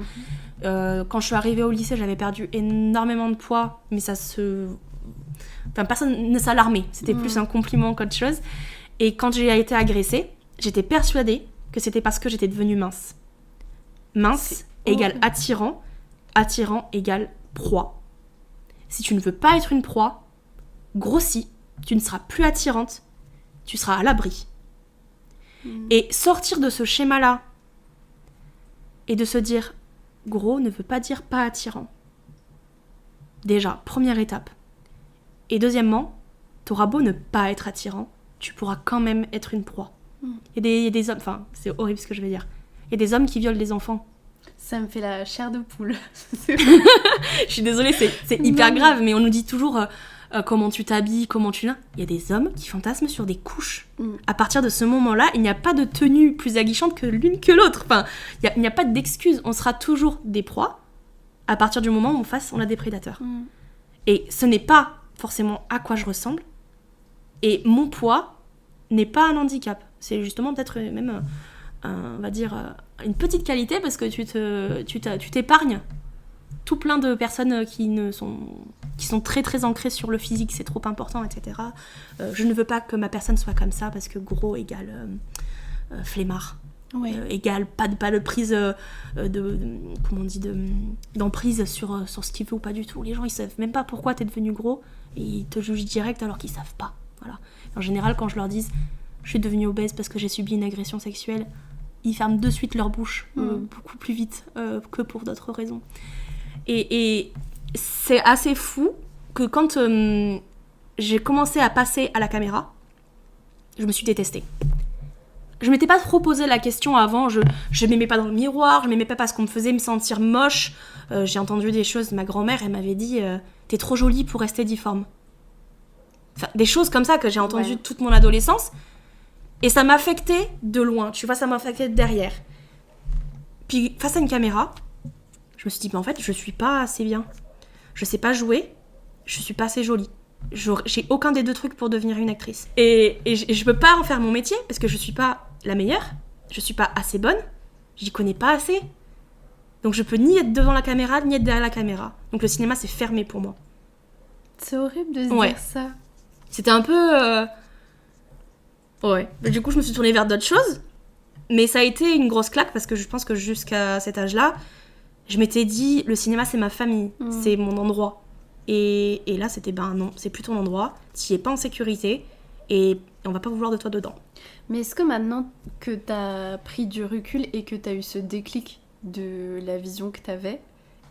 Quand je suis arrivée au lycée, j'avais perdu énormément de poids, mais enfin personne ne s'alarmait, c'était plus un compliment qu'autre chose. Et quand j'ai été agressée, j'étais persuadée que c'était parce que j'étais devenue mince. Mince égale attirant, attirant égale proie. Si tu ne veux pas être une proie, grossis, tu ne seras plus attirante, tu seras à l'abri. Et sortir de ce schéma-là et de se dire gros ne veut pas dire pas attirant. Déjà, première étape. Et deuxièmement, t'auras beau ne pas être attirant, tu pourras quand même être une proie. Il y a des hommes, enfin c'est horrible ce que je vais dire, il y a des hommes qui violent des enfants. Ça me fait la chair de poule. Je suis désolée, c'est hyper grave, mais on nous dit toujours comment tu t'habilles, comment tu... Il y a des hommes qui fantasment sur des couches. À partir de ce moment-là, il n'y a pas de tenue plus aguichante que l'une que l'autre. Enfin, il n'y a pas d'excuse. On sera toujours des proies à partir du moment où on a des prédateurs. Et ce n'est pas forcément à quoi je ressemble. Et mon poids n'est pas un handicap. C'est justement peut-être même... on va dire une petite qualité, parce que tu t'épargnes tout plein de personnes qui sont très très ancrées sur le physique, c'est trop important, etc. Je ne veux pas que ma personne soit comme ça, parce que gros égale flemmard, égale pas de prise d'emprise sur ce qu'il veut ou pas du tout. Les gens ils savent même pas pourquoi t'es devenu gros et ils te jugent direct alors qu'ils savent pas. Voilà. En général, quand je leur dis je suis devenue obèse parce que j'ai subi une agression sexuelle, ils ferment de suite leur bouche beaucoup plus vite que pour d'autres raisons. Et c'est assez fou que quand j'ai commencé à passer à la caméra, je me suis détestée. Je m'étais pas trop posé la question avant, je m'aimais pas dans le miroir, je m'aimais pas parce qu'on me faisait me sentir moche. J'ai entendu des choses, ma grand-mère, elle m'avait dit t'es trop jolie pour rester difforme. Enfin, des choses comme ça que j'ai entendues toute mon adolescence. Et ça m'affectait de loin, tu vois, ça m'affectait de derrière. Puis face à une caméra, je me suis dit, mais en fait, je suis pas assez bien. Je sais pas jouer, je suis pas assez jolie. J'ai aucun des deux trucs pour devenir une actrice. Et je peux pas en faire mon métier, parce que je suis pas la meilleure, je suis pas assez bonne, j'y connais pas assez. Donc je peux ni être devant la caméra, ni être derrière la caméra. Donc le cinéma, c'est fermé pour moi. C'est horrible de se dire ça. C'était un peu... Ouais. Du coup, je me suis tournée vers d'autres choses. Mais ça a été une grosse claque parce que je pense que jusqu'à cet âge-là, je m'étais dit, le cinéma, c'est ma famille, c'est mon endroit. Et là, c'était, non, c'est plus ton endroit, t'y es pas en sécurité et on va pas vouloir de toi dedans. Mais est-ce que maintenant que t'as pris du recul et que t'as eu ce déclic de la vision que t'avais,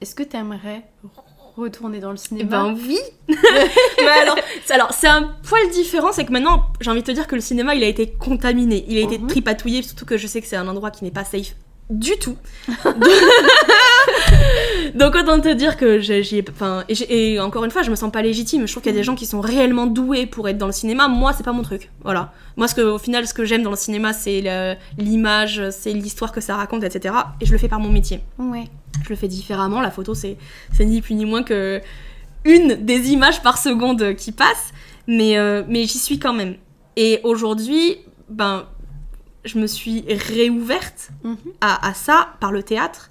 est-ce que t'aimerais retourner dans le cinéma? Oui. Mais alors, c'est un poil différent, c'est que maintenant, j'ai envie de te dire que le cinéma, il a été contaminé, il a été tripatouillé, surtout que je sais que c'est un endroit qui n'est pas safe du tout. Donc autant te dire que j'y ai... Enfin, et encore une fois, je me sens pas légitime. Je trouve qu'il y a des gens qui sont réellement doués pour être dans le cinéma. Moi, c'est pas mon truc. Voilà. Moi, au final, ce que j'aime dans le cinéma, c'est l'image, c'est l'histoire que ça raconte, etc. Et je le fais par mon métier. Ouais. Je le fais différemment. La photo, c'est ni plus ni moins que une des images par seconde qui passent. Mais j'y suis quand même. Et aujourd'hui, je me suis réouverte à ça par le théâtre.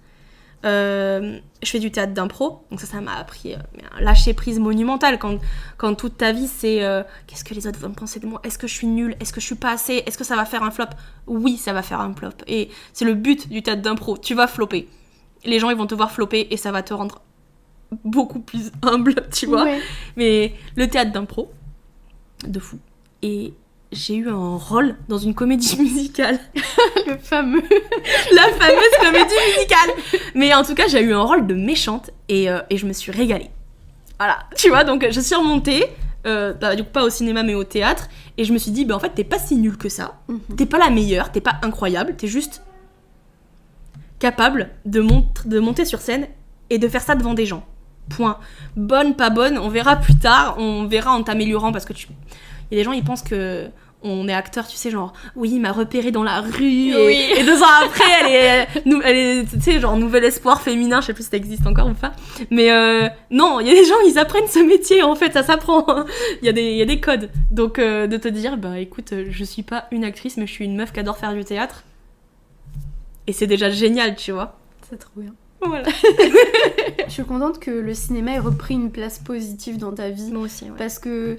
Je fais du théâtre d'impro, donc ça m'a appris un lâcher prise monumental quand toute ta vie c'est qu'est-ce que les autres vont penser de moi, est-ce que je suis nulle, est-ce que je suis pas assez, est-ce que ça va faire un flop. Oui, ça va faire un flop, et c'est le but du théâtre d'impro, tu vas flopper, les gens ils vont te voir flopper et ça va te rendre beaucoup plus humble, tu vois. Mais le théâtre d'impro, de fou. Et j'ai eu un rôle dans une comédie musicale. La fameuse comédie musicale. Mais en tout cas, j'ai eu un rôle de méchante et je me suis régalée. Voilà, tu vois, donc je suis remontée, du coup pas au cinéma mais au théâtre, et je me suis dit, en fait, t'es pas si nulle que ça. T'es pas la meilleure, t'es pas incroyable, t'es juste capable de monter sur scène et de faire ça devant des gens. Point. Bonne, pas bonne, on verra plus tard, on verra en t'améliorant, parce que il y a des gens, ils pensent que on est acteur, tu sais, genre, oui, il m'a repéré dans la rue, et 2 ans après, elle est tu sais, genre, nouvel espoir féminin, je sais plus si ça existe encore ou pas, mais non, il y a des gens, ils apprennent ce métier, en fait, ça s'apprend, il y a des codes, donc de te dire, écoute, je suis pas une actrice, mais je suis une meuf qui adore faire du théâtre, et c'est déjà génial, tu vois. C'est trop bien. Voilà. Je suis contente que le cinéma ait repris une place positive dans ta vie. Moi aussi, ouais. Parce que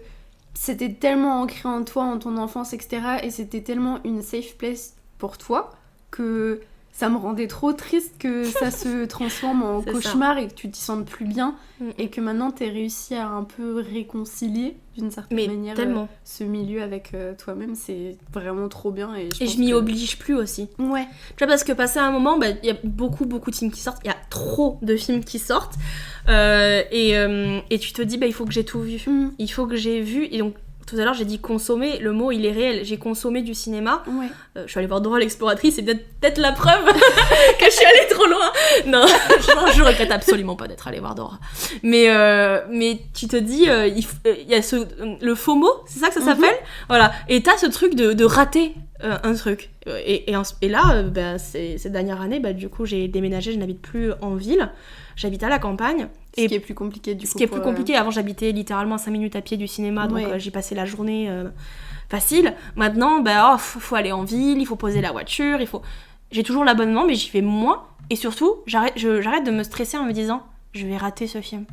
c'était tellement ancré en toi, en ton enfance, etc. Et c'était tellement une safe place pour toi que ça me rendait trop triste que ça se transforme en cauchemar et que tu t'y sentes plus bien. Et que maintenant t'aies réussi à un peu réconcilier d'une certaine manière ce milieu avec toi-même. C'est vraiment trop bien. Et je m'y oblige plus aussi. Ouais. Tu vois, parce que passé un moment, il y a beaucoup de films qui sortent. Il y a trop de films qui sortent. Et tu te dis, il faut que j'ai tout vu. Il faut que j'ai vu. Et donc, tout à l'heure, j'ai dit consommer. Le mot, il est réel. J'ai consommé du cinéma. Ouais. Je suis allée voir Dora l'exploratrice. C'est peut-être la preuve que je suis allée trop loin. Non, je regrette absolument pas d'être allée voir Dora. Mais tu te dis, il y a le FOMO, c'est ça que ça s'appelle. Voilà. Et t'as ce truc de rater un truc. Et là, ces dernières années, du coup, j'ai déménagé. Je n'habite plus en ville. J'habite à la campagne. Ce qui est plus compliqué du coup. Ce qui est plus compliqué. Avant, j'habitais littéralement 5 minutes à pied du cinéma, donc j'y passais la journée facile. Maintenant, faut aller en ville, il faut poser la voiture, j'ai toujours l'abonnement, mais j'y vais moins. Et surtout, j'arrête de me stresser en me disant, je vais rater ce film.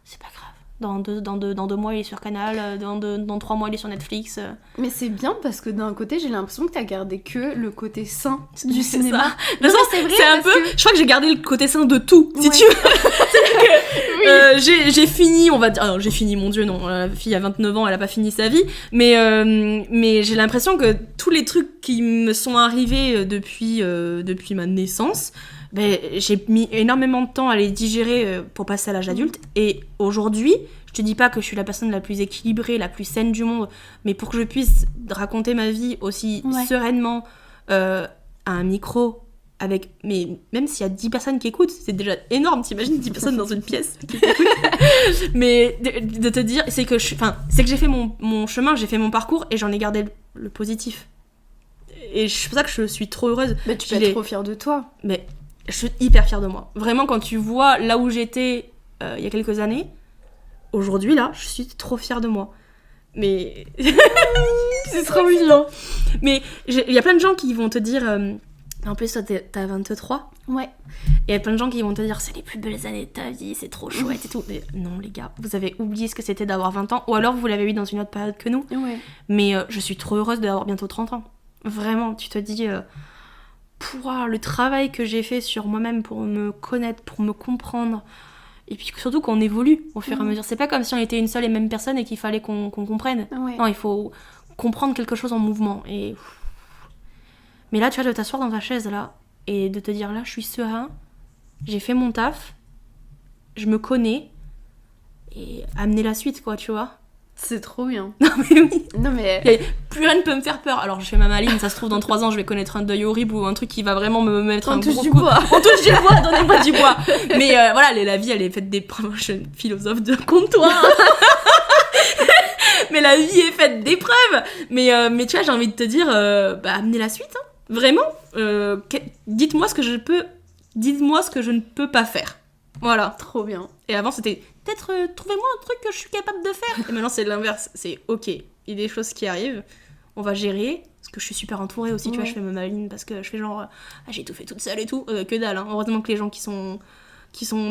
C'est pas grave. Dans 2 mois, il est sur Canal, dans 3 mois, il est sur Netflix. Mais c'est bien parce que d'un côté, j'ai l'impression que t'as gardé que le côté sain du cinéma. C'est vrai, c'est un peu... Je crois que j'ai gardé le côté sain de tout, si tu veux. C'est-à-dire que j'ai fini, on va dire... Alors, j'ai fini, mon Dieu, non. La fille a 29 ans, elle a pas fini sa vie. Mais j'ai l'impression que tous les trucs qui me sont arrivés depuis ma naissance... j'ai mis énormément de temps à les digérer pour passer à l'âge adulte. Et aujourd'hui, je te dis pas que je suis la personne la plus équilibrée, la plus saine du monde, mais pour que je puisse raconter ma vie aussi sereinement à un micro, même s'il y a 10 personnes qui écoutent, c'est déjà énorme, t'imagines 10 personnes dans une pièce qui écoutent. Mais de te dire, c'est que j'ai fait mon chemin, j'ai fait mon parcours et j'en ai gardé le positif. Et c'est pour ça que je suis trop heureuse. Mais tu peux être trop fière de toi. Mais je suis hyper fière de moi. Vraiment, quand tu vois là où j'étais il y a quelques années, aujourd'hui, là, je suis trop fière de moi. Mais... c'est trop mignon. Mais il y a plein de gens qui vont te dire... En plus, toi, t'as 23. Ouais. Et il y a plein de gens qui vont te dire, c'est les plus belles années de ta vie, c'est trop chouette et tout. Mais non, les gars, vous avez oublié ce que c'était d'avoir 20 ans. Ou alors, vous l'avez eu dans une autre période que nous. Ouais. Mais je suis trop heureuse d'avoir bientôt 30 ans. Vraiment, tu te dis... le travail que j'ai fait sur moi-même pour me connaître, pour me comprendre, et puis surtout qu'on évolue au fur et à mesure. C'est pas comme si on était une seule et même personne et qu'il fallait qu'on comprenne. Non, il faut comprendre quelque chose en mouvement. Mais là, tu vois, de t'asseoir dans ta chaise là et de te dire là, je suis serein, j'ai fait mon taf, je me connais, et amener la suite, quoi, tu vois. C'est trop bien. Non mais oui. Non mais... plus rien ne peut me faire peur. Alors je fais ma maline, ça se trouve dans 3 ans je vais connaître un deuil horrible ou un truc qui va vraiment me mettre un gros coup. On touche du bois, donnez-moi du bois. Mais voilà, la vie elle est faite d'épreuves. Je suis une philosophe de comptoir. Mais la vie est faite d'épreuves. Mais tu vois, j'ai envie de te dire, amenez la suite. Hein. Vraiment. Dites-moi ce que je ne peux pas faire. Voilà. Trop bien. Et avant c'était... Peut-être trouvez-moi un truc que je suis capable de faire. Et maintenant c'est l'inverse, c'est ok, il y a des choses qui arrivent, on va gérer, ce que je suis super entourée aussi, tu vois, je fais ma maline parce que je fais genre j'ai tout fait toute seule et tout, que dalle, hein. Heureusement que les gens qui sont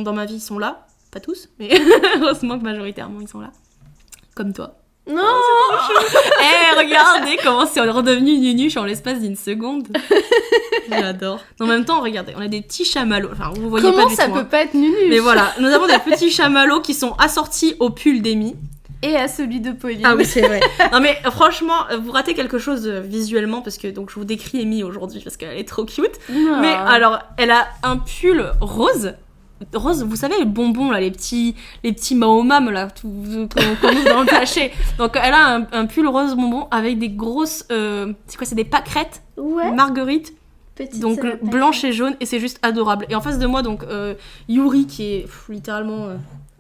dans ma vie sont là, pas tous, mais heureusement que majoritairement ils sont là, comme toi. Non. Regardez comment c'est redevenu nunuche en l'espace d'une seconde. J'adore. En même temps, regardez, on a des petits chamallows. Enfin, vous voyez comment pas du ça tout. peut pas être nunuche. Mais voilà, nous avons des petits chamallows qui sont assortis au pull d'Amy. Et à celui de Pauline. Ah oui, c'est vrai. Non mais franchement, vous ratez quelque chose visuellement parce que donc je vous décris Amy aujourd'hui parce qu'elle est trop cute. Non. Mais alors, elle a un pull rose. Rose, vous savez les bonbons là, les petits Mahomam là, qu'on ouvre dans le sachet. Donc elle a un pull rose bonbon avec des grosses, c'est quoi, c'est des pâquerettes, marguerites. Petite Donc blanche et jaune, et c'est juste adorable. Et en face de moi, donc Yuri, qui est littéralement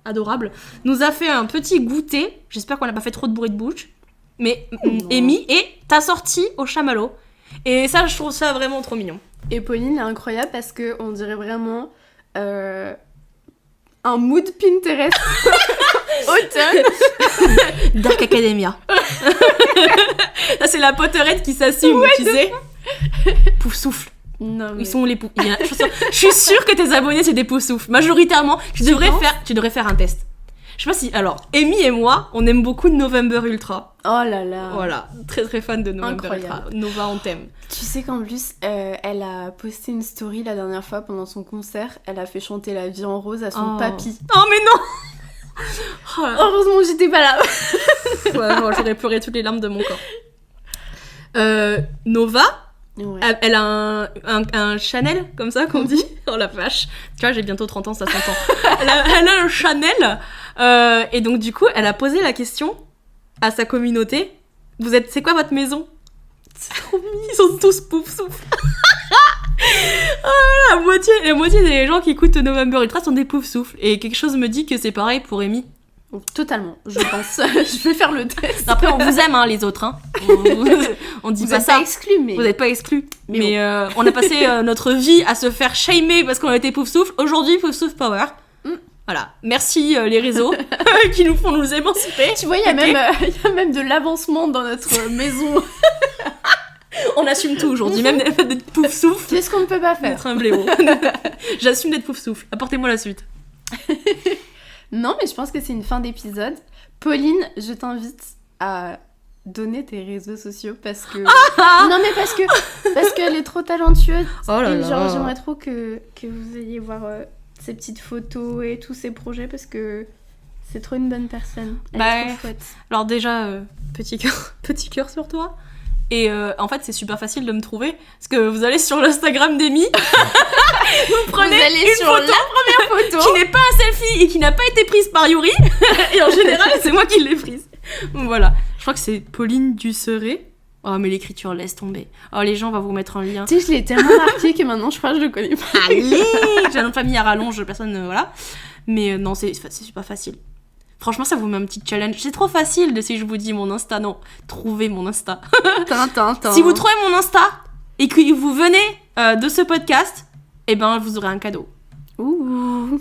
adorable, nous a fait un petit goûter. J'espère qu'on n'a pas fait trop de bruit de bouche. Mais Amy est assortie au chamallow. Et ça, je trouve ça vraiment trop mignon. Et Pauline est incroyable parce qu'on dirait vraiment un mood Pinterest automne. Dark Academia. Ça, c'est la potterette qui s'assume, tu sais. Pouf souffle. Non, mais... Ils sont les poufs. Je suis sûre que tes abonnés, c'est des poufs souffles. Majoritairement, tu devrais faire un test. Je sais pas si... Alors, Amy et moi, on aime beaucoup November Ultra. Oh là là. Voilà, très très fan de November Incroyable. Ultra. Nova en thème. Tu sais qu'en plus, elle a posté une story la dernière fois pendant son concert. Elle a fait chanter La Vie en Rose à son papy. Oh mais non. Oh, heureusement, j'étais pas là. Ouais, j'aurais pleuré toutes les larmes de mon corps. Nova, elle a un Chanel, comme ça qu'on dit. Oh la vache. Tu vois, j'ai bientôt 30 ans, ça s'entend. Elle a un Chanel. Et donc du coup, elle a posé la question à sa communauté. C'est quoi votre maison? C'est trop mignon. Ils sont tous pouf souffle. La moitié des gens qui écoutent November Ultra sont des pouf souffles. Et quelque chose me dit que c'est pareil pour Amy. Totalement, je pense. Je vais faire le test. Après, on vous aime, hein, les autres. Hein. On dit vous pas êtes ça. Pas exclus, mais... Vous n'êtes pas exclus. Mais bon. on a passé notre vie à se faire shamer parce qu'on a été pouf souffle. Aujourd'hui, pouf souffle power. Voilà. Merci les réseaux qui nous font nous émanciper. Tu vois, il y a même de l'avancement dans notre maison. On assume tout aujourd'hui, même d'être pouf souffle. Qu'est-ce qu'on ne peut pas faire? D'être un blaireau. J'assume d'être pouf souffle. Apportez-moi la suite. Non, mais je pense que c'est une fin d'épisode. Pauline, je t'invite à donner tes réseaux sociaux parce que... Non, mais parce qu'elle est trop talentueuse. Oh là et là. genre, j'aimerais trop que vous ayez voir ses petites photos et tous ses projets parce que c'est trop une bonne personne. Elle est trop chouette. Alors déjà, petit cœur sur toi. Et en fait, c'est super facile de me trouver parce que vous allez sur l'Instagram d'Amy. Vous prenez une photo, la première photo qui n'est pas un selfie et qui n'a pas été prise par Yuri. Et en général, c'est moi qui l'ai prise. Voilà. Je crois que c'est Pauline Dusseret. Oh, mais l'écriture, laisse tomber. Oh, les gens, on va vous mettre un lien. Tu sais, je l'ai tellement marqué que maintenant, je crois que je le connais pas. Allez. J'ai un nom de famille à rallonge, personne, voilà. Mais non, c'est super facile. Franchement, ça vous met un petit challenge. C'est trop facile de si je vous dis mon Insta. Non, trouvez mon Insta. Si vous trouvez mon Insta et que vous venez de ce podcast, eh ben, vous aurez un cadeau. Ouh.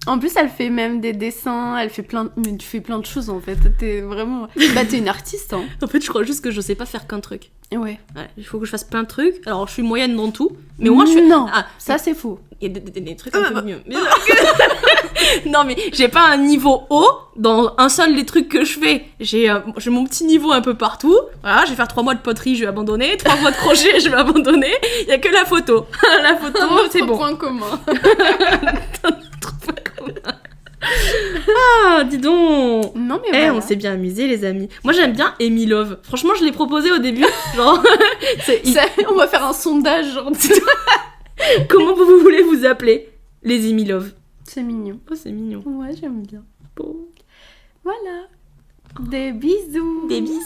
En plus, elle fait même des dessins, mais tu fais plein de choses en fait. T'es vraiment... Bah, t'es une artiste, hein. En fait, je crois juste que je sais pas faire qu'un truc. Ouais. Il faut que je fasse plein de trucs. Alors, je suis moyenne dans tout. Mais moi, je suis... Non, ça c'est faux. Il y a des trucs un peu mieux. Non, mais j'ai pas un niveau haut dans un seul des trucs que je fais. J'ai mon petit niveau un peu partout. Voilà, je vais faire 3 mois de poterie, je vais abandonner. 3 mois de crochet, je vais abandonner. Il y a que la photo. La photo, c'est bon. Point commun. Ah, dis donc. Non, mais voilà. On s'est bien amusés, les amis. Moi, j'aime bien Amy Love. Franchement, je l'ai proposé au début. Genre, on va faire un sondage. Genre... Comment vous voulez vous appeler? Les Amy Love. C'est mignon. Oh, c'est mignon. Ouais, j'aime bien. Bon. Voilà. Des bisous. Des bisous.